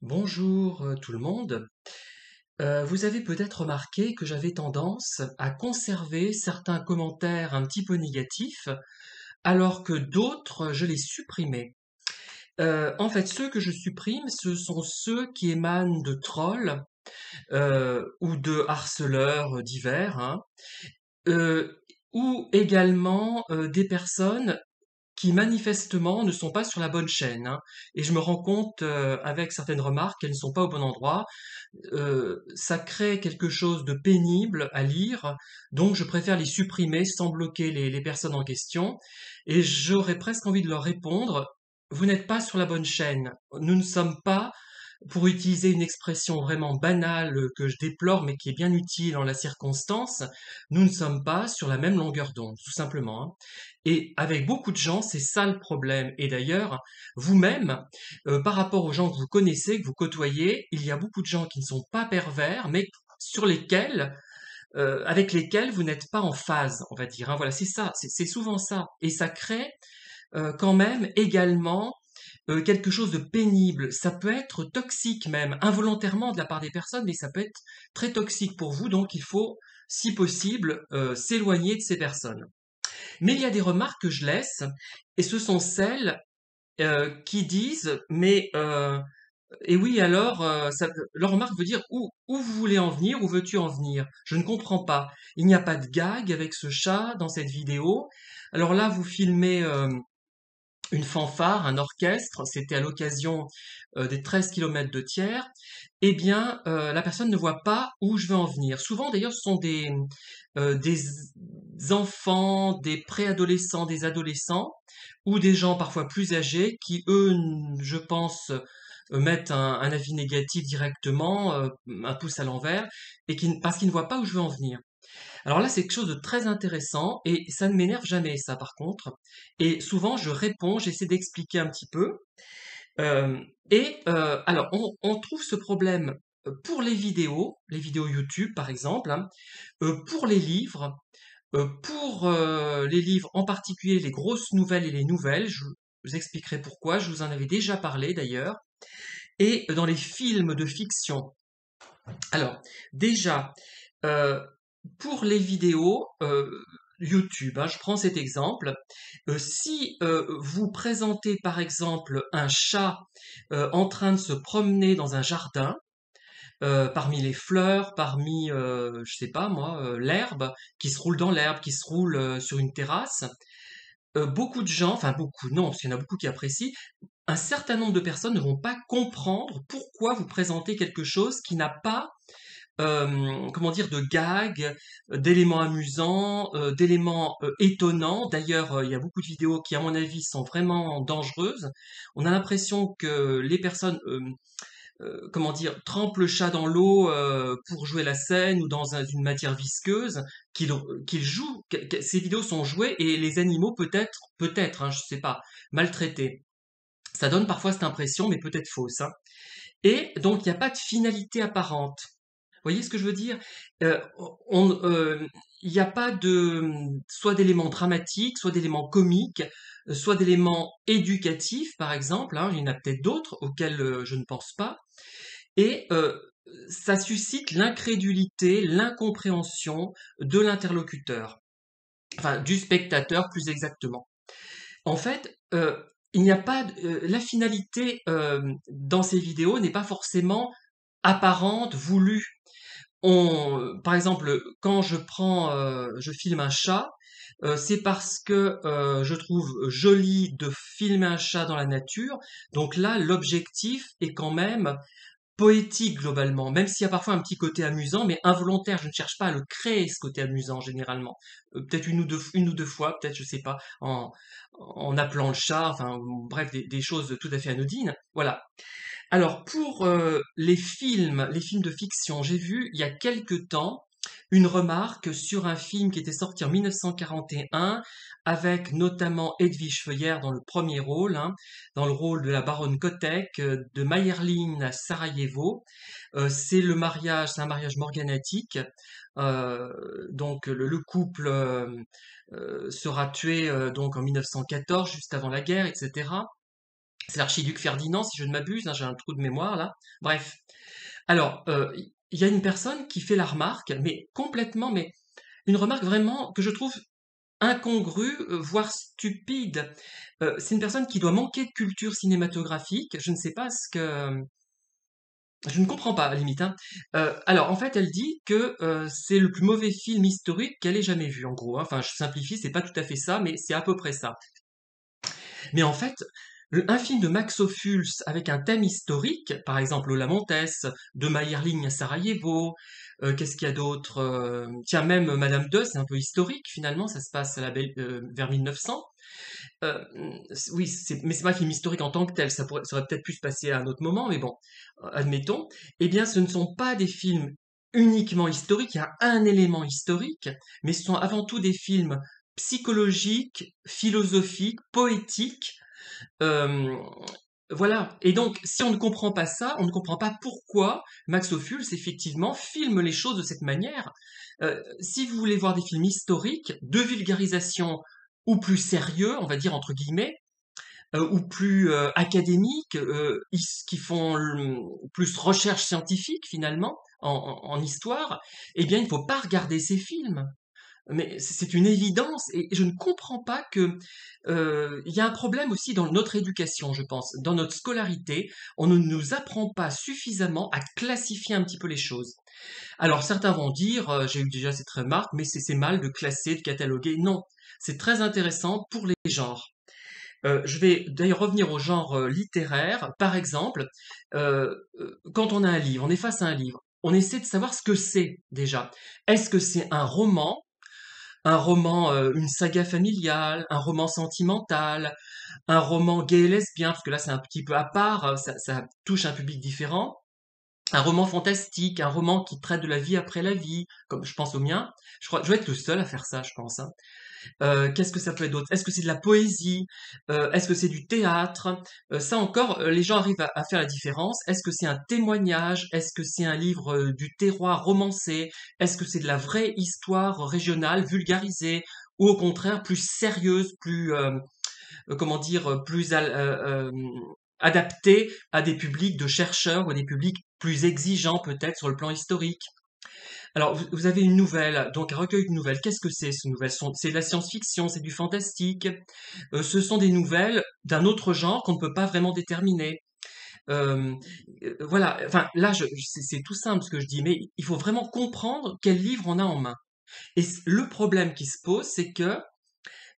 Bonjour tout le monde. Vous avez peut-être remarqué que j'avais tendance à conserver certains commentaires un petit peu négatifs, alors que d'autres, je les supprimais. En fait, ceux que je supprime, ce sont ceux qui émanent de trolls ou de harceleurs divers, hein, euh, ou également des personnes qui manifestement ne sont pas sur la bonne chaîne, hein. Et je me rends compte avec certaines remarques qu'elles ne sont pas au bon endroit. Ça crée quelque chose de pénible à lire, donc je préfère les supprimer sans bloquer les personnes en question. Et j'aurais presque envie de leur répondre, vous n'êtes pas sur la bonne chaîne. Nous ne sommes pas, pour utiliser une expression vraiment banale que je déplore mais qui est bien utile en la circonstance, nous ne sommes pas sur la même longueur d'onde, tout simplement, hein. Et avec beaucoup de gens, c'est ça le problème. Et d'ailleurs, vous-même, par rapport aux gens que vous connaissez, que vous côtoyez, il y a beaucoup de gens qui ne sont pas pervers, mais sur lesquels, avec lesquels vous n'êtes pas en phase, on va dire, hein. Voilà, c'est ça, c'est souvent ça. Et ça crée quand même également quelque chose de pénible. Ça peut être toxique même, involontairement de la part des personnes, mais ça peut être très toxique pour vous. Donc il faut, si possible, s'éloigner de ces personnes. Mais il y a des remarques que je laisse, et ce sont celles qui disent, mais et oui, alors, leur remarque veut dire où vous voulez en venir, où veux-tu en venir? Je ne comprends pas. Il n'y a pas de gag avec ce chat dans cette vidéo. Alors là, vous filmez une fanfare, un orchestre, c'était à l'occasion des 13 kilomètres de tiers. Eh bien, la personne ne voit pas où je veux en venir. Souvent, d'ailleurs, ce sont des enfants, des préadolescents, des adolescents, ou des gens parfois plus âgés qui, eux, je pense, mettent un avis négatif directement, un pouce à l'envers, et parce qu'ils ne voient pas où je veux en venir. Alors là, c'est quelque chose de très intéressant et ça ne m'énerve jamais, ça, par contre. Et souvent, je réponds, j'essaie d'expliquer un petit peu. Euh, alors, on trouve ce problème pour les vidéos YouTube, par exemple, hein, pour les livres, pour les livres, en particulier les grosses nouvelles et les nouvelles. Je vous expliquerai pourquoi. Je vous en avais déjà parlé d'ailleurs. Et dans les films de fiction. Alors, déjà, euh, pour les vidéos YouTube, hein, je prends cet exemple. Si vous présentez par exemple un chat en train de se promener dans un jardin, parmi les fleurs, parmi, je sais pas moi, l'herbe, qui se roule dans l'herbe, qui se roule sur une terrasse, beaucoup de gens, enfin beaucoup, non, parce qu'il y en a beaucoup qui apprécient, un certain nombre de personnes ne vont pas comprendre pourquoi vous présentez quelque chose qui n'a pas comment dire, de gags, d'éléments amusants, d'éléments étonnants. D'ailleurs, il y a beaucoup de vidéos qui, à mon avis, sont vraiment dangereuses. On a l'impression que les personnes, comment dire, trempent le chat dans l'eau pour jouer la scène ou dans une matière visqueuse, qu'ils jouent. Ces vidéos sont jouées et les animaux peut-être, hein, je sais pas, maltraités. Ça donne parfois cette impression, mais peut-être fausse, hein. Et donc, il n'y a pas de finalité apparente. Vous voyez ce que je veux dire? Euh, on- euh, Il n'y a pas de soit d'éléments dramatiques, soit d'éléments comiques, soit d'éléments éducatifs, par exemple, hein, il y en a peut-être d'autres auxquels je ne pense pas. Et ça suscite l'incrédulité, l'incompréhension de l'interlocuteur, enfin du spectateur plus exactement. En fait, il n'y a pas la finalité dans ces vidéos n'est pas forcément apparente, voulue. Par exemple, quand je filme un chat, c'est parce que je trouve joli de filmer un chat dans la nature. Donc là, l'objectif est quand même poétique globalement, même s'il y a parfois un petit côté amusant, mais involontaire. Je ne cherche pas à le créer ce côté amusant généralement. Peut-être une ou deux fois, peut-être je sais pas, en appelant le chat, enfin bref, des choses tout à fait anodines. Voilà. Alors pour les films de fiction, j'ai vu il y a quelque temps une remarque sur un film qui était sorti en 1941 avec notamment Edwige Feuillère dans le premier rôle, hein, dans le rôle de la baronne Kotek, de Mayerline à Sarajevo. C'est un mariage morganatique. Euh, donc le couple sera tué donc en 1914, juste avant la guerre, etc. C'est l'archiduc Ferdinand, si je ne m'abuse, hein, j'ai un trou de mémoire là. Bref. Alors, il y a une personne qui fait la remarque, mais complètement, mais une remarque vraiment que je trouve incongrue, voire stupide. C'est une personne qui doit manquer de culture cinématographique. Je ne sais pas ce que... Je ne comprends pas, à la limite, hein. Alors, en fait, elle dit que c'est le plus mauvais film historique qu'elle ait jamais vu, en gros, hein. Enfin, je simplifie, c'est pas tout à fait ça, mais c'est à peu près ça. Mais en fait, un film de Max Ophuls avec un thème historique, par exemple Lola Montes, de Mayerling à Sarajevo, qu'est-ce qu'il y a d'autre? Tiens, même Madame II, c'est un peu historique finalement, ça se passe vers 1900. Oui, mais c'est pas un film historique en tant que tel, ça aurait peut-être pu se passer à un autre moment, mais bon, admettons. Eh bien, ce ne sont pas des films uniquement historiques, il y a un élément historique, mais ce sont avant tout des films psychologiques, philosophiques, poétiques, euh, voilà. Et donc, si on ne comprend pas ça, on ne comprend pas pourquoi Max Ophuls, effectivement, filme les choses de cette manière. Si vous voulez voir des films historiques, de vulgarisation ou plus sérieux, on va dire entre guillemets, ou plus académiques, qui font plus recherche scientifique finalement en histoire, eh bien, il ne faut pas regarder ces films. Mais c'est une évidence et je ne comprends pas que il y a un problème aussi dans notre éducation, je pense, dans notre scolarité, on ne nous apprend pas suffisamment à classifier un petit peu les choses. Alors certains vont dire, j'ai eu déjà cette remarque, mais c'est mal de classer, de cataloguer. Non, c'est très intéressant pour les genres. Je vais d'ailleurs revenir au genre littéraire. Par exemple, quand on a un livre, on est face à un livre, on essaie de savoir ce que c'est déjà. Est-ce que c'est un roman, une saga familiale, un roman sentimental, un roman gay et lesbien, parce que là c'est un petit peu à part, ça touche un public différent, un roman fantastique, un roman qui traite de la vie après la vie, comme je pense au mien. Je vais être le seul à faire ça, je pense, hein. Qu'est-ce que ça peut être d'autre? Est-ce que c'est de la poésie? Est-ce que c'est du théâtre? Ça encore, les gens arrivent à faire la différence. Est-ce que c'est un témoignage? Est-ce que c'est un livre du terroir romancé? Est-ce que c'est de la vraie histoire régionale vulgarisée? Ou au contraire plus sérieuse, plus comment dire, adaptée à des publics de chercheurs ou à des publics plus exigeants peut-être sur le plan historique? Alors, vous avez une nouvelle, donc un recueil de nouvelles. Qu'est-ce que c'est, ces nouvelles? C'est de la science-fiction, c'est du fantastique. Ce sont des nouvelles d'un autre genre qu'on ne peut pas vraiment déterminer. Euh, voilà, enfin là, c'est tout simple ce que je dis, mais il faut vraiment comprendre quel livre on a en main. Et le problème qui se pose, c'est que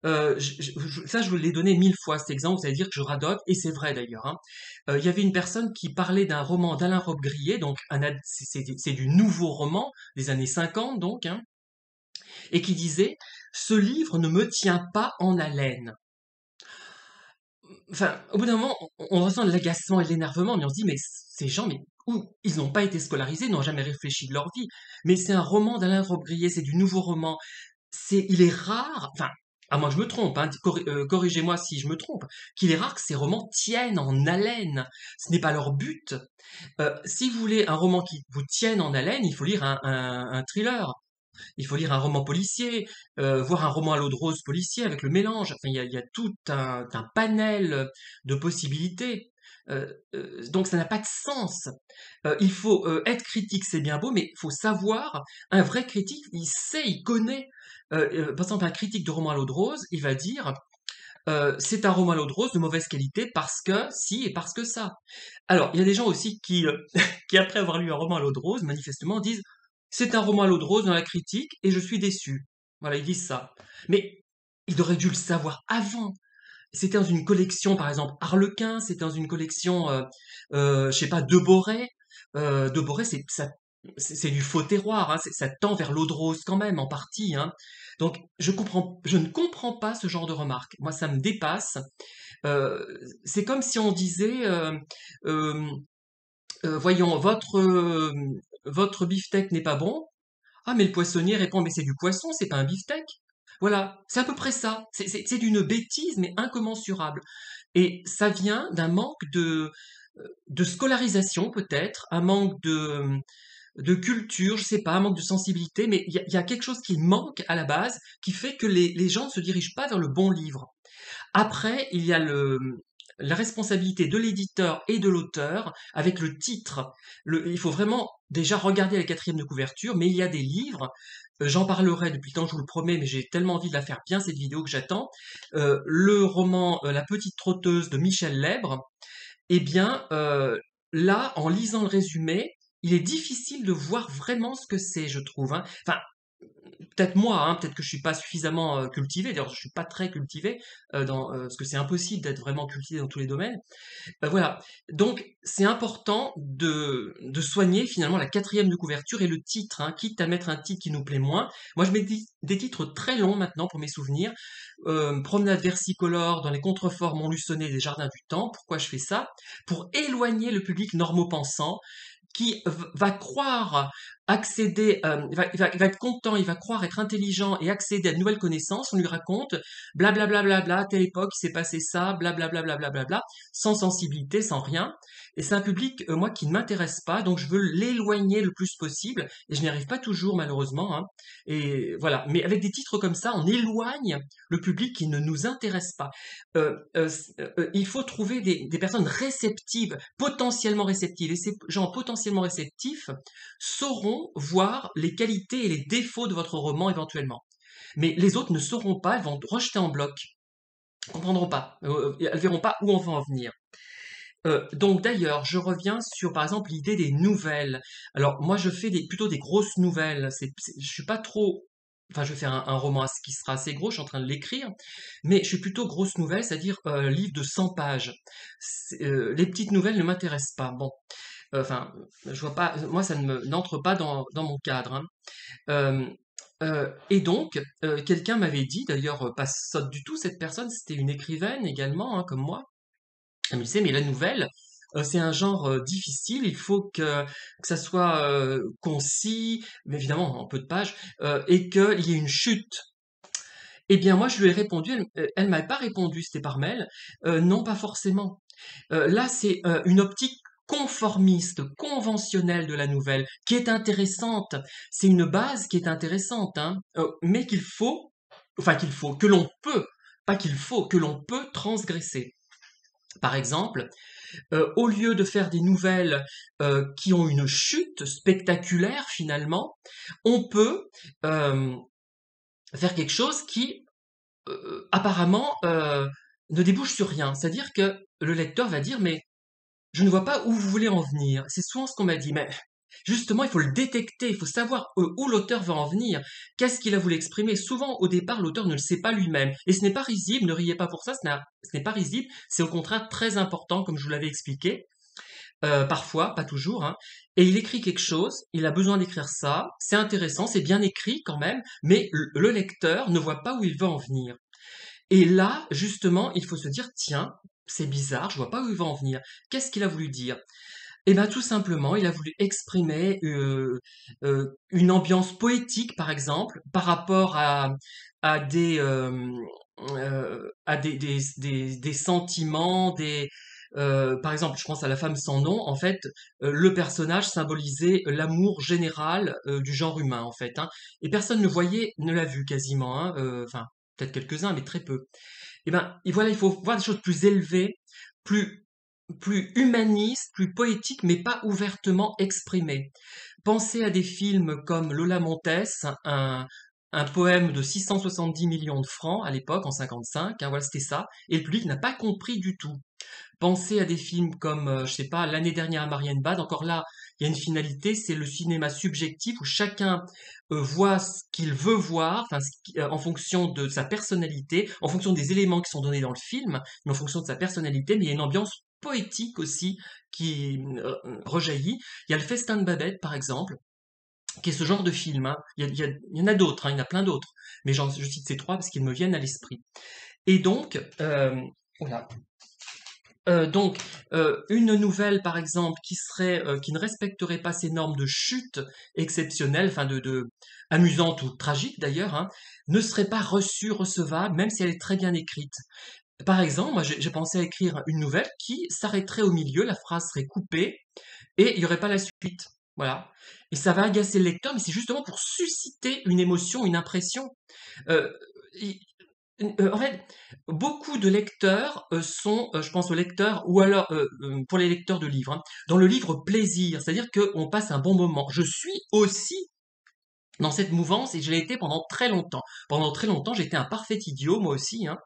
ça, je vous l'ai donné 1000 fois cet exemple, vous allez dire que je radote, et c'est vrai d'ailleurs, hein. Il y avait une personne qui parlait d'un roman d'Alain Robbe-Grillet, donc c'est du nouveau roman des années 50, donc, hein, et qui disait ce livre ne me tient pas en haleine. Enfin, au bout d'un moment, on ressent de l'agacement et de l'énervement, mais on se dit mais ces gens, mais où ils n'ont pas été scolarisés, n'ont jamais réfléchi de leur vie. Mais c'est un roman d'Alain Robbe-Grillet, c'est du nouveau roman. Il est rare, enfin, à moi je me trompe, hein, corrigez-moi si je me trompe, qu'il est rare que ces romans tiennent en haleine. Ce n'est pas leur but. Si vous voulez un roman qui vous tienne en haleine, il faut lire un thriller. Il faut lire un roman policier, voire un roman à l'eau de rose policier avec le mélange. Enfin, il y a tout un panel de possibilités. Donc ça n'a pas de sens. Il faut être critique, c'est bien beau, mais il faut savoir, un vrai critique, il sait, il connaît. Par exemple, un critique de roman à l'eau de rose, il va dire c'est un roman à l'eau de rose de mauvaise qualité parce que si et parce que ça. Alors, il y a des gens aussi qui, qui après avoir lu un roman à l'eau de rose, manifestement disent c'est un roman à l'eau de rose dans la critique et je suis déçu. Voilà, ils disent ça. Mais il aurait dû le savoir avant. C'était dans une collection, par exemple, Harlequin, c'était dans une collection, je sais pas, Deboré. Deboré, c'est du faux terroir, hein, ça tend vers l'eau de rose quand même, en partie, hein. Donc, je ne comprends pas ce genre de remarques. Moi, ça me dépasse. Euh, c'est comme si on disait, euh, voyons, votre beefsteak n'est pas bon. Ah, mais le poissonnier répond, mais c'est du poisson, c'est pas un beefsteak. Voilà, c'est à peu près ça. C'est d'une bêtise, mais incommensurable. Et ça vient d'un manque de scolarisation, peut-être, un manque de culture, je sais pas, un manque de sensibilité, mais il y a quelque chose qui manque à la base, qui fait que les gens ne se dirigent pas vers le bon livre. Après, il y a la responsabilité de l'éditeur et de l'auteur avec le titre. Il faut vraiment déjà regarder la quatrième de couverture, mais il y a des livres, j'en parlerai depuis le temps, je vous le promets, mais j'ai tellement envie de la faire bien cette vidéo que j'attends. Le roman La petite trotteuse de Michel Lèbre, eh bien, là, en lisant le résumé, il est difficile de voir vraiment ce que c'est, je trouve, hein. Enfin, peut-être moi, hein, peut-être que je suis pas suffisamment cultivé. D'ailleurs, je suis pas très cultivé parce que c'est impossible d'être vraiment cultivé dans tous les domaines. Voilà. Donc, c'est important de soigner finalement la quatrième de couverture et le titre, hein, quitte à mettre un titre qui nous plaît moins. Moi, je mets des titres très longs maintenant pour mes souvenirs. Promenade versicolore dans les contreforts Montluçonnet des Jardins du Temps. Pourquoi je fais ça? Pour éloigner le public normopensant qui va croire accéder, il va être content, il va croire être intelligent et accéder à de nouvelles connaissances. On lui raconte blablabla, bla, bla, bla, bla, telle époque, il s'est passé ça, blablabla, bla, bla, bla, bla, sans sensibilité, sans rien. Et c'est un public, moi, qui ne m'intéresse pas, donc je veux l'éloigner le plus possible, et je n'y arrive pas toujours, malheureusement, hein. Et voilà. Mais avec des titres comme ça, on éloigne le public qui ne nous intéresse pas. Il faut trouver des personnes réceptives, potentiellement réceptives. Et ces gens potentiellement réceptifs sauront voir les qualités et les défauts de votre roman éventuellement. Mais les autres ne sauront pas, elles vont rejeter en bloc, comprendront pas, elles verront pas où on va en venir. Donc d'ailleurs, je reviens sur par exemple l'idée des nouvelles. Alors moi je fais plutôt des grosses nouvelles. Je suis pas trop. Enfin, je vais faire un roman qui sera assez gros, je suis en train de l'écrire, mais je suis plutôt grosse nouvelle, c'est-à-dire livre de 100 pages. Les petites nouvelles ne m'intéressent pas. Bon, enfin, je vois pas, moi ça n'entre pas dans mon cadre, hein. Euh, et donc, quelqu'un m'avait dit, d'ailleurs, pas sotte du tout, cette personne, c'était une écrivaine également, hein, comme moi. Elle me disait, mais la nouvelle, c'est un genre difficile, il faut que ça soit concis, mais évidemment en peu de pages, et qu'il y ait une chute. Eh bien, moi, je lui ai répondu, elle m'avait pas répondu, c'était par mail, non, pas forcément. Là, c'est une optique conformiste, conventionnelle de la nouvelle, qui est intéressante. C'est une base qui est intéressante, hein, mais que l'on peut, pas qu'il faut, que l'on peut transgresser. Par exemple, au lieu de faire des nouvelles qui ont une chute spectaculaire finalement, on peut faire quelque chose qui apparemment ne débouche sur rien. C'est-à-dire que le lecteur va dire mais je ne vois pas où vous voulez en venir. C'est souvent ce qu'on m'a dit, mais justement, il faut le détecter, il faut savoir où l'auteur va en venir, qu'est-ce qu'il a voulu exprimer. Souvent, au départ, l'auteur ne le sait pas lui-même. Et ce n'est pas risible, ne riez pas pour ça, ce n'est pas risible, c'est au contraire très important, comme je vous l'avais expliqué. Parfois, pas toujours, hein. Et il écrit quelque chose, il a besoin d'écrire ça, c'est intéressant, c'est bien écrit quand même, mais le lecteur ne voit pas où il veut en venir. Et là, justement, il faut se dire, tiens, c'est bizarre, je vois pas où il va en venir. Qu'est-ce qu'il a voulu dire? Eh ben, tout simplement, il a voulu exprimer une ambiance poétique, par exemple, par rapport à des sentiments, par exemple, je pense à La femme sans nom. En fait, le personnage symbolisait l'amour général du genre humain, en fait, hein. Et personne ne l'a vu quasiment, hein, enfin, peut-être quelques-uns, mais très peu. Eh ben, et voilà, il faut voir des choses plus élevées, plus plus humanistes, plus poétiques, mais pas ouvertement exprimées. Pensez à des films comme Lola Montez, un poème de 670 millions de francs à l'époque, en 55, hein, voilà, c'était ça, et le public n'a pas compris du tout. Pensez à des films comme, je sais pas, l'année dernière à Marienbad. Encore là, il y a une finalité, c'est le cinéma subjectif où chacun voit ce qu'il veut voir, enfin, en fonction de sa personnalité, en fonction des éléments qui sont donnés dans le film, mais en fonction de sa personnalité. Mais il y a une ambiance poétique aussi qui rejaillit. Il y a le Festin de Babette, par exemple, qui est ce genre de film, hein. Il y en a d'autres, hein, il y en a plein d'autres, mais je cite ces trois parce qu'ils me viennent à l'esprit. Et donc, voilà. Donc, une nouvelle, par exemple, qui ne respecterait pas ces normes de chute exceptionnelles, enfin amusante ou tragique d'ailleurs, hein, ne serait pas reçue, recevable, même si elle est très bien écrite. Par exemple, moi, j'ai pensé à écrire une nouvelle qui s'arrêterait au milieu, la phrase serait coupée et il n'y aurait pas la suite. Voilà. Et ça va agacer le lecteur, mais c'est justement pour susciter une émotion, une impression. Euh, En fait, beaucoup de lecteurs sont, je pense aux lecteurs, ou alors pour les lecteurs de livres, hein, dans le livre plaisir, c'est-à-dire qu'on passe un bon moment. Je suis aussi dans cette mouvance et je l'ai été pendant très longtemps. Pendant très longtemps, j'étais un parfait idiot, moi aussi, hein.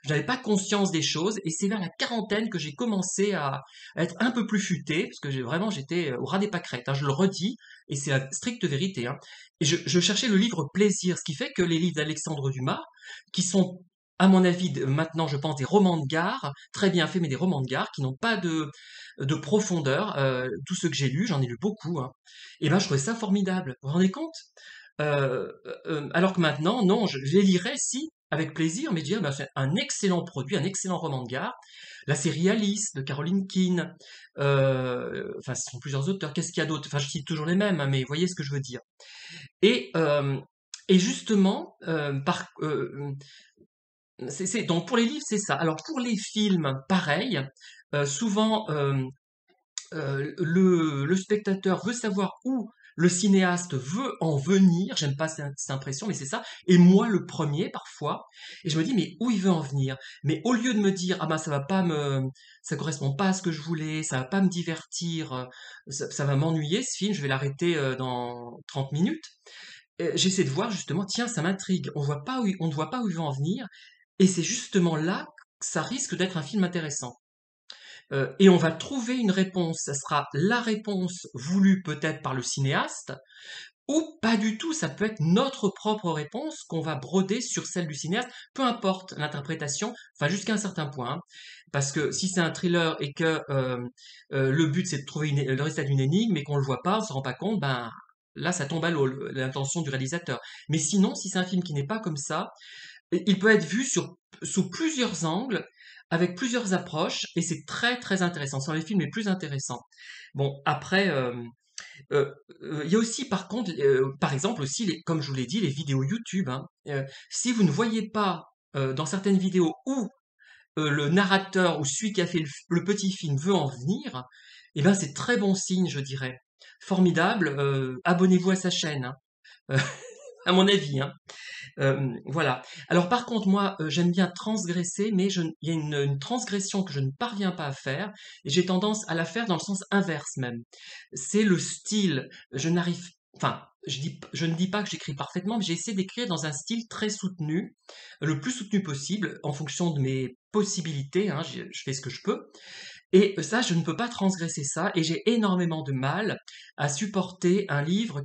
Je n'avais pas conscience des choses et c'est vers la quarantaine que j'ai commencé à être un peu plus futé, parce que j'étais au ras des pâquerettes, hein, je le redis, et c'est la stricte vérité, hein. Et je cherchais le livre plaisir, ce qui fait que les livres d'Alexandre Dumas, qui sont, à mon avis, maintenant, je pense, des romans de gare, très bien faits, mais des romans de gare, qui n'ont pas de profondeur, tous ceux que j'ai lus, j'en ai lu beaucoup, hein, et ben je trouvais ça formidable. Vous vous rendez compte? Alors que maintenant, non, je les lirais, si, avec plaisir, mais je dirais, bah, c'est un excellent produit, un excellent roman de gare. La série Alice de Caroline Keane, enfin, ce sont plusieurs auteurs. Qu'est-ce qu'il y a d'autre? Enfin, je cite toujours les mêmes, hein, mais vous voyez ce que je veux dire. Et, euh, et justement, donc pour les livres, c'est ça. Alors pour les films, pareil. Souvent, le spectateur veut savoir où le cinéaste veut en venir. J'aime pas cette impression, mais c'est ça. Et moi, le premier, parfois. Et je me dis, mais où il veut en venir? Mais au lieu de me dire, ah ben, ça correspond pas à ce que je voulais, ça va pas me divertir, ça va m'ennuyer, ce film, je vais l'arrêter dans 30 minutes. J'essaie de voir justement, tiens, ça m'intrigue. On ne voit pas où il veut en venir. Et c'est justement là que ça risque d'être un film intéressant. Et on va trouver une réponse. Ça sera la réponse voulue peut-être par le cinéaste, ou pas du tout. Ça peut être notre propre réponse qu'on va broder sur celle du cinéaste, peu importe l'interprétation, enfin jusqu'à un certain point, hein. Parce que si c'est un thriller et que le but c'est de trouver le résultat d'une énigme et qu'on le voit pas, on se rend pas compte, ben là ça tombe à l'eau, l'intention du réalisateur. Mais sinon, si c'est un film qui n'est pas comme ça, il peut être vu sous plusieurs angles, avec plusieurs approches, et c'est très très intéressant. Ce sont les films les plus intéressants. Bon, après, il y a aussi par contre, par exemple aussi, comme je vous l'ai dit, les vidéos YouTube, hein. Si vous ne voyez pas dans certaines vidéos où le narrateur ou celui qui a fait le petit film veut en venir, eh ben c'est très bon signe, je dirais. Formidable. Abonnez-vous à sa chaîne, hein. À mon avis, hein. Voilà. Alors par contre, moi, j'aime bien transgresser, mais il y a une transgression que je ne parviens pas à faire, et j'ai tendance à la faire dans le sens inverse même. C'est le style. Enfin, je ne dis pas que j'écris parfaitement, mais j'ai essayé d'écrire dans un style très soutenu, le plus soutenu possible, en fonction de mes possibilités, hein, je fais ce que je peux. Et ça, je ne peux pas transgresser ça, et j'ai énormément de mal à supporter un livre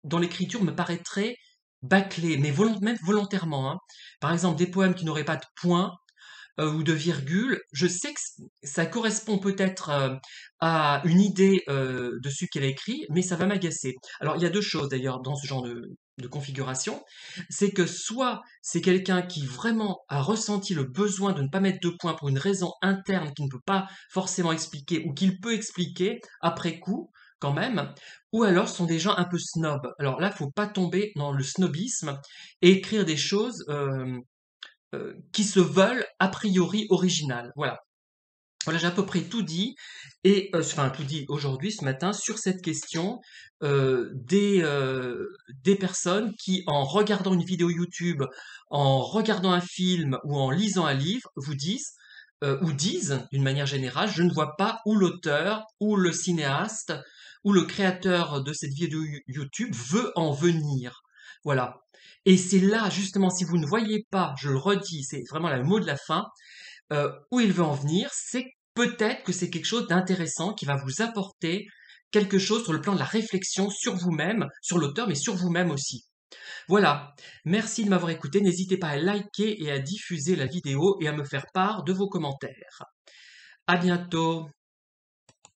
dont l'écriture me paraîtrait bâclée, mais même volontairement, hein. Par exemple, des poèmes qui n'auraient pas de points ou de virgule, je sais que ça correspond peut-être à une idée de ce qu'elle a écrit, mais ça va m'agacer. Alors, il y a deux choses d'ailleurs dans ce genre de configuration, c'est que soit c'est quelqu'un qui vraiment a ressenti le besoin de ne pas mettre de points pour une raison interne qu'il ne peut pas forcément expliquer ou qu'il peut expliquer après coup quand même, ou alors ce sont des gens un peu snobs. Alors là, faut pas tomber dans le snobisme et écrire des choses qui se veulent a priori originales. Voilà. Voilà, j'ai à peu près tout dit, et enfin tout dit aujourd'hui, ce matin, sur cette question des personnes qui, en regardant une vidéo YouTube, en regardant un film ou en lisant un livre, vous disent ou disent d'une manière générale, je ne vois pas où l'auteur, ou le cinéaste, ou le créateur de cette vidéo YouTube veut en venir. Voilà. Et c'est là, justement, si vous ne voyez pas, je le redis, c'est vraiment le mot de la fin, où il veut en venir, c'est peut-être que c'est quelque chose d'intéressant qui va vous apporter quelque chose sur le plan de la réflexion sur vous-même, sur l'auteur, mais sur vous-même aussi. Voilà. Merci de m'avoir écouté. N'hésitez pas à liker et à diffuser la vidéo et à me faire part de vos commentaires. À bientôt.